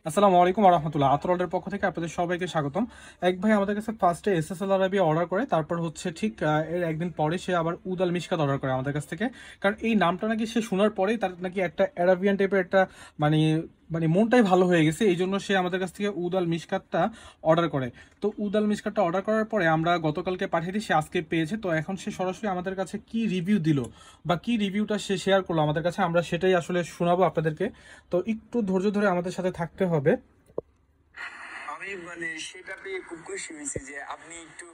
আসসালামু আলাইকুম ওয়া রাহমাতুল্লাহ। আতরল্ডের পক্ষ থেকে আপনাদের সবাইকে স্বাগতম। এক ভাই আমাদের কাছে ফার্স্টে এসএসএল আরাবিয়া অর্ডার করে, তারপর হচ্ছে ঠিক এর একদিন পরে সে আবার উদ আল মিশকাত অর্ডার করে আমাদের কাছ থেকে। কারণ এই নামটা নাকি সে শোনার পরেই তার নাকি একটা অ্যারাবিয়ান টাইপের একটা মানে মানে মনটাই ভালো হয়ে গেছে, এই জন্য সে আমাদের কাছ থেকে উদ আল মিশকাতটা অর্ডার করে। তো উদ আল মিশকাতটা অর্ডার করার পরে আমরা গতকালকে পাঠিয়ে দিই, সে আজকে পেয়েছে। তো এখন সে সরাসরি আমাদের কাছে কি রিভিউ দিল বা কি রিভিউটা সে শেয়ার করলো আমাদের কাছে, আমরা সেটাই আসলে শোনাবো আপনাদেরকে। তো একটু ধৈর্য ধরে আমাদের সাথে থাকতে হবে। আমি সেটা পেয়ে খুব খুশি হয়েছি যে আপনি একটু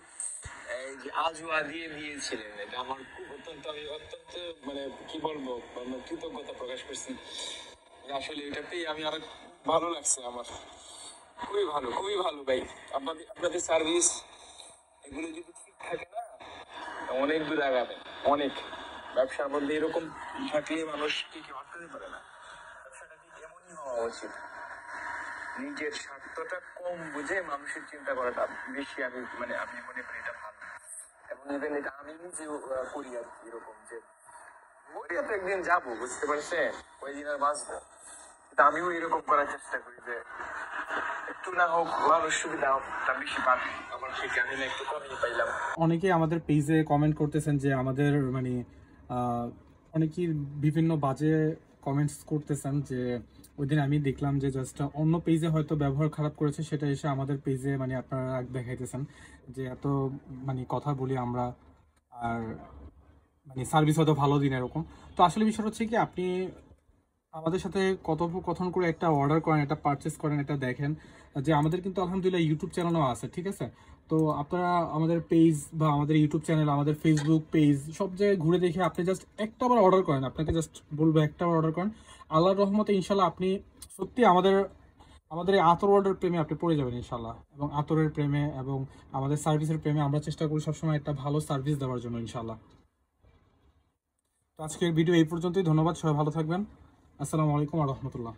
এই যে আজওয়া দিয়ে দিয়েছিলেন, এটা আমার খুব অত্যন্ত কি বলবো, কৃতজ্ঞতা প্রকাশ করছি। আসলে এটা পেয়ে আমি আরো ভালো লাগছে আমার, খুবই ভালো ভাই। আপনাদের সার্ভিস এগুলো যদি ঠিক থাকে না, অনেক দূর আগাবে। অনেক ব্যবসার মধ্যে এরকম থাকলে মানুষ কি কেউ আটকাতে পারে না। ব্যবসাটা ঠিক এমনই হওয়া উচিত, নিজের স্বার্থটা কম বুঝে মানুষের চিন্তা করাটা বেশি। আমি মনে করি এটা ভালো। এবং ইভেন এটা আমি নিজেও করি আর কি, এরকম যে মরিয়া তো একদিন যাবো, বুঝতে পারছেন, ওই দিন আর বাঁচবো। কিন্তু আমিও এরকম করার চেষ্টা করি যে একটু না হোক মানুষ সুবিধাটা বেশি পাবে আমার থেকে, আমি না একটু কমই পাইলাম। অনেকেই আমাদের পেজে কমেন্ট করতেছেন যে আমাদের আহ, অনেকেই বিভিন্ন বাজে কমেন্টস করতেছেন যে ওই দিন আমি দেখলাম যে জাস্ট অন্য পেজে হয়তো ব্যবহার খারাপ করেছে, সেটা এসে আমাদের পেজে আপনারা রাগ দেখাইতেছেন যে এত কথা বলি আমরা, আর সার্ভিস হয়তো ভালো দিন এরকম। তো আসলে বিষয়টা হচ্ছে কি, আপনি আমাদের সাথে কথোপকথন করে একটা অর্ডার করেন, একটা পারচেস করেন, এটা দেখেন যে আমাদের কিন্তু আলহামদুলিল্লাহ ইউটিউব চ্যানেলও আছে, ঠিক আছে? তো আপনারা আমাদের পেজ বা আমাদের ইউটিউব চ্যানেল, আমাদের ফেসবুক পেজ সব জায়গায় ঘুরে দেখে আপনি জাস্ট একটা বার অর্ডার করেন। আপনাকে জাস্ট বলবো একটা বার অর্ডার করেন, আল্লাহর রহমতে ইনশাল্লাহ আপনি সত্যি আমাদের আমাদের এই আতর অর্ডার প্রেমে আপনি পড়ে যাবেন ইনশাল্লাহ। এবং আতরের প্রেমে এবং আমাদের সার্ভিসের প্রেমে আমরা চেষ্টা করি সবসময় একটা ভালো সার্ভিস দেওয়ার জন্য ইনশাল্লাহ। তো আজকের ভিডিও এই পর্যন্তই। ধন্যবাদ, সবাই ভালো থাকবেন। আসসালামু আলাইকুম ওয়া রাহমাতুল্লাহ।